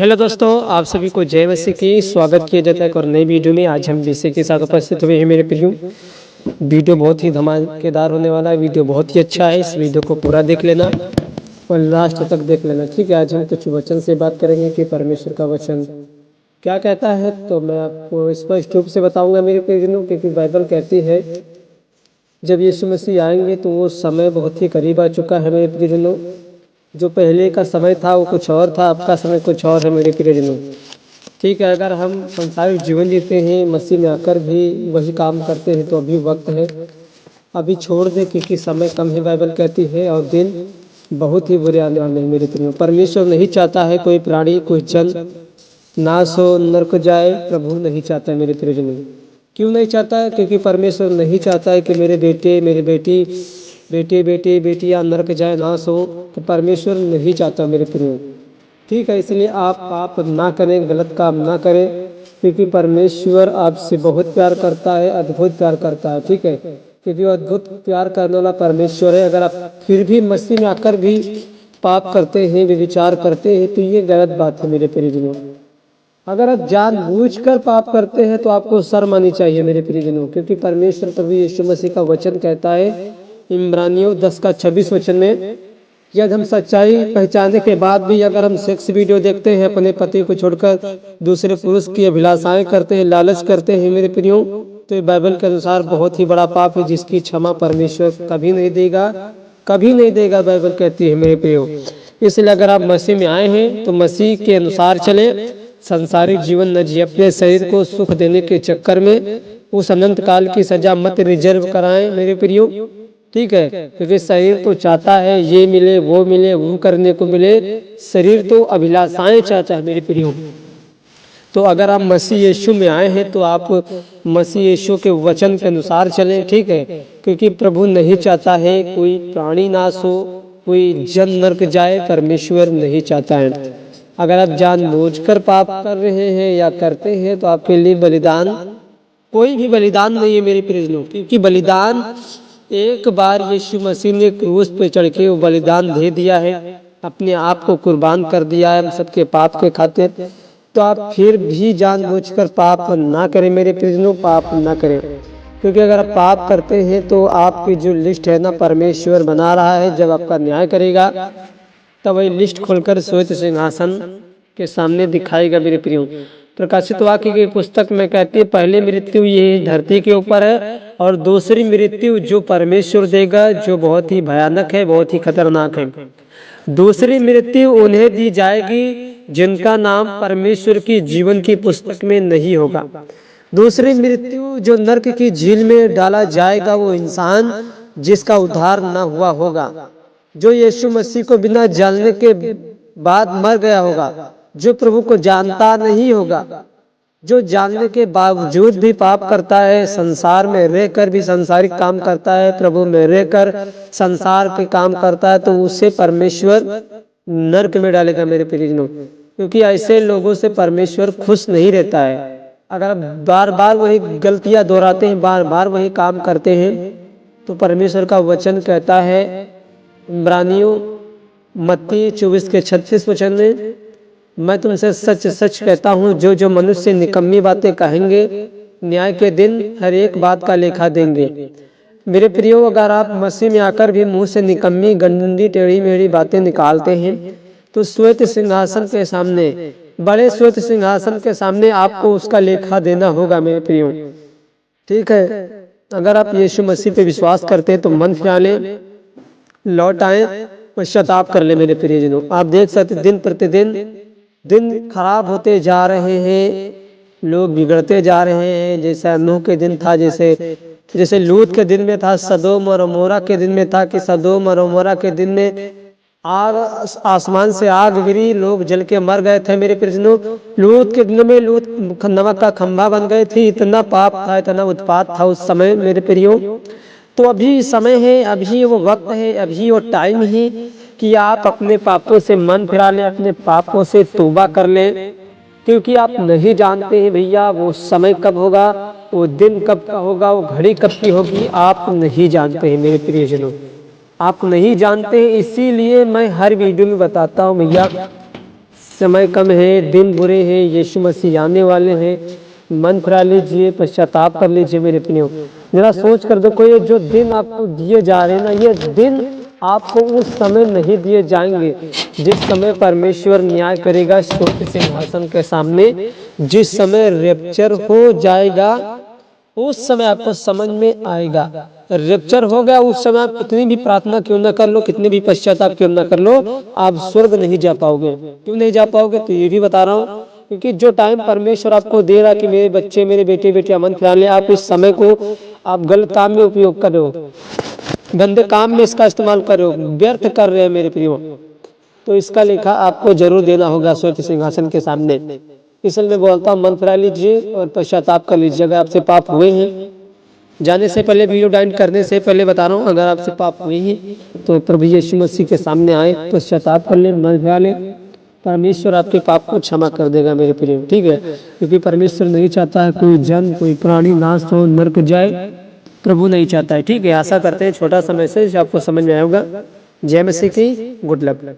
Hello दोस्तों, आप सभी को जय मसीह की स्वागत किया जाता है एक और नई वीडियो में। आज हम विषय के साथ उपस्थित हुए हैं मेरे प्रियो। वीडियो बहुत ही धमाकेदार होने वाला है। वीडियो बहुत ही अच्छा है। इस वीडियो को पूरा देख लेना और लास्ट तक देख लेना, ठीक है। आज हम कुछ वचन से बात करेंगे कि परमेश्वर का वचन क्या कहता है, तो मैं आपको स्पष्ट रूप से बताऊंगा मेरे प्रियो, क्योंकि बाइबल कहती है जब यीशु मसीह आएंगे तो वो समय बहुत ही करीब आ चुका है मेरे प्रियजनों। जो पहले का समय था वो कुछ और था, अब का समय कुछ और है मेरे प्रियजनों, ठीक है। अगर हम संसारिक जीवन जीते हैं, मसीह में आकर भी वही काम करते हैं, तो अभी वक्त है, अभी छोड़ दे, क्योंकि समय कम है बाइबल कहती है, और दिन बहुत ही बुरे आने वाले हैं मेरे प्रियो। परमेश्वर नहीं चाहता है कोई प्राणी, कोई जन नाश हो, नरक जाए। प्रभु नहीं चाहता है मेरे प्रियजनों। क्यों नहीं चाहता है? क्योंकि परमेश्वर नहीं चाहता है कि मेरे बेटे, मेरी बेटी, बेटियां नरक जाए, नाश हो। तो परमेश्वर नहीं चाहता मेरे प्रियो, ठीक है। इसलिए आप पाप ना करें, गलत काम ना करें, क्योंकि परमेश्वर आपसे बहुत प्यार करता है, अद्भुत प्यार करता है, ठीक है। क्योंकि वो अद्भुत प्यार करने वाला परमेश्वर है। अगर आप फिर भी मसीह में आकर भी पाप करते हैं, विचार करते हैं, तो ये गलत बात है मेरे प्रियजनों। अगर आप जानबूझकर पाप करते हैं तो आपको शर्म आनी चाहिए मेरे प्रियजनों, क्योंकि परमेश्वर प्रभु यीशु मसीह का वचन कहता है इब्रानियों 10:26 वचन में, यदि हम सच्चाई पहचानने के बाद भी अगर हम सेक्स वीडियो देखते हैं, अपने पति को छोड़कर दूसरे पुरुष की अभिलाषाएं करते हैं, लालच करते हैं मेरे प्रियो, तो ये बाइबल के अनुसार बहुत ही बड़ा पाप है, जिसकी क्षमा परमेश्वर कभी नहीं देगा, कभी नहीं देगा, बाइबल कहती है मेरे प्रियो। इसलिए अगर आप मसीह में आए हैं तो मसीह के अनुसार चले, संसारिक जीवन न जिए, अपने शरीर को सुख देने के चक्कर में उस अनंत काल की सजा मत रिजर्व कराएं मेरे प्रियो, ठीक है। क्योंकि शरीर तो चाहता है ये मिले, वो करने को मिले, शरीर तो अभिलाषाएं चाहता है मेरे प्रियो। तो अगर आप मसीह यीशु में आए हैं तो आप मसीह यीशु के वचन के अनुसार चलें, ठीक है। क्योंकि प्रभु नहीं चाहता है कोई प्राणी नाश हो, कोई जन नरक जाए, परमेश्वर नहीं चाहता है। अगर आप जानबूझकर पाप कर रहे हैं या करते हैं तो आपके लिए बलिदान, कोई भी बलिदान नहीं है मेरे प्रियजनों, क्योंकि बलिदान एक बार यीशु मसीह ने क्रूस पे चढ़ के वो बलिदान दे दिया है, अपने आप को कुर्बान कर दिया है हम सबके पाप के खातिर। तो आप फिर भी जानबूझकर पाप ना करें मेरे प्रियजनों, पाप ना करें, क्योंकि अगर आप पाप करते हैं तो आपकी जो लिस्ट है ना, परमेश्वर बना रहा है, जब आपका न्याय करेगा तब वही लिस्ट खोलकर श्वेत सिंहासन के सामने दिखाएगा मेरे प्रियो। प्रकाशित वाक्य की पुस्तक में कहती है पहली मृत्यु ये धरती के ऊपर है, और दूसरी मृत्यु जो परमेश्वर देगा, जो बहुत ही भयानक है, बहुत ही खतरनाक है। दूसरी मृत्यु उन्हें दी जाएगी जिनका नाम परमेश्वर की जीवन की पुस्तक में नहीं होगा। दूसरी मृत्यु जो नरक की झील में डाला जाएगा, वो इंसान जिसका उद्धार न हुआ होगा, जो यीशु मसीह को बिना जानने के बाद मर गया होगा, जो प्रभु को जानता नहीं होगा, जो जानने के बावजूद भी पाप करता है, संसार में रहकर भी संसारिक काम करता है, प्रभु में रहकर संसार के काम करता है, तो उसे परमेश्वर नरक में डालेगा मेरे प्रियजनों। क्योंकि ऐसे लोगों से परमेश्वर खुश नहीं रहता है। अगर बार बार वही गलतियां दोहराते हैं, बार बार वही काम करते हैं, तो परमेश्वर का वचन कहता है इब्रानियों मत्ती 24:36 वचन में, मैं तुमसे सच सच कहता हूँ, जो जो मनुष्य निकम्मी बातें कहेंगे, न्याय के दिन हर एक बात का लेखा देंगे। मेरे प्रियो, अगर आप मसीह में आकर भी मुंह से निकम्मी, गंदी, टेढ़ी मेढ़ी बातें निकालते हैं, तो श्वेत सिंहासन के सामने, बड़े श्वेत सिंहासन के सामने आपको उसका लेखा देना होगा मेरे प्रियो, ठीक है। अगर आप यीशु मसीह पे विश्वास करते हैं तो मन फिरा लें, लौट आए, पश्चाताप कर ले मेरे प्रियजनों। आप देख सकते दिन प्रतिदिन दिन खराब होते जा रहे हैं, लोग बिगड़ते जा रहे हैं। जैसे नूह के दिन था, जैसे लूत के दिन में था, सदोम और अमोरा के दिन में था, कि सदोम और अमोरा के दिन में आग, आसमान से आग गिरी, लोग जल के मर गए थे मेरे प्रियजनों। लूत के दिन में लूत नमक का खंभा बन गए थे। इतना पाप था, इतना उत्पात था उस समय मेरे प्रियो। तो अभी समय है, अभी वो वक्त है, अभी वो टाइम है कि आप अपने पापों से मन फिरा लें, अपने पापों से तौबा कर लें, क्योंकि आप नहीं जानते हैं भैया वो समय कब होगा, वो दिन कब का होगा, वो घड़ी कब की होगी, आप नहीं जानते हैं मेरे प्रियजनों, आप नहीं जानते हैं। इसीलिए मैं हर वीडियो में बताता हूँ भैया समय कम है, दिन बुरे हैं, यीशु मसीह आने वाले हैं। मन फिरा लीजिए, पश्चाताप कर लीजिए मेरे प्रियो। जरा सोच कर देखो, ये जो दिन आपको दिए जा रहे हैं ना, ये दिन आपको उस समय नहीं दिए जाएंगे जिस समय परमेश्वर न्याय करेगा स्वर्ग सिंहासन के सामने। जिस समय रैप्चर हो जाएगा उस समय आपको समझ में आएगा। रैप्चर हो गया उस समय आप कितनी भी प्रार्थना क्यों ना कर लो, कितने भी पश्चाताप क्यों ना कर लो, आप स्वर्ग नहीं जा पाओगे। क्यों नहीं जा पाओगे? तो ये भी बता रहा हूँ, क्योंकि जो टाइम परमेश्वर आपको दे रहा कि मेरे बच्चे, मेरे बेटे बेटियां मन फिरा ले, आप इस समय को आप गलत काम में उपयोग कर रहे हो, गंदे काम में इसका इस्तेमाल कर रहे हो, व्यर्थ कर रहे हैं मेरे प्रियो। तो इसका लेखा आपको जरूर देना होगा स्वर्ग सिंहासन के सामने। इसलिए मैं बोलता हूँ मन फिरा लीजिए और पश्चाताप कर लीजिए। अगर आपसे पाप हुए हैं, जाने से पहले, वीडियो डाउनलोड करने से पहले बता रहा हूँ, अगर आपसे पाप हुए हैं तो प्रभु यीशु मसीह के सामने आए, पश्चाताप कर ले, मन फिरा ले, परमेश्वर आपके पाप को क्षमा कर देगा मेरे प्रिय। ठीक है, क्योंकि परमेश्वर नहीं चाहता है कोई जन, कोई प्राणी नाश हो, नरक जाए, प्रभु नहीं चाहता है। ठीक है, आशा करते हैं छोटा सा मैसेज आपको समझ में आएगा। जय मसीह की, गुड लक।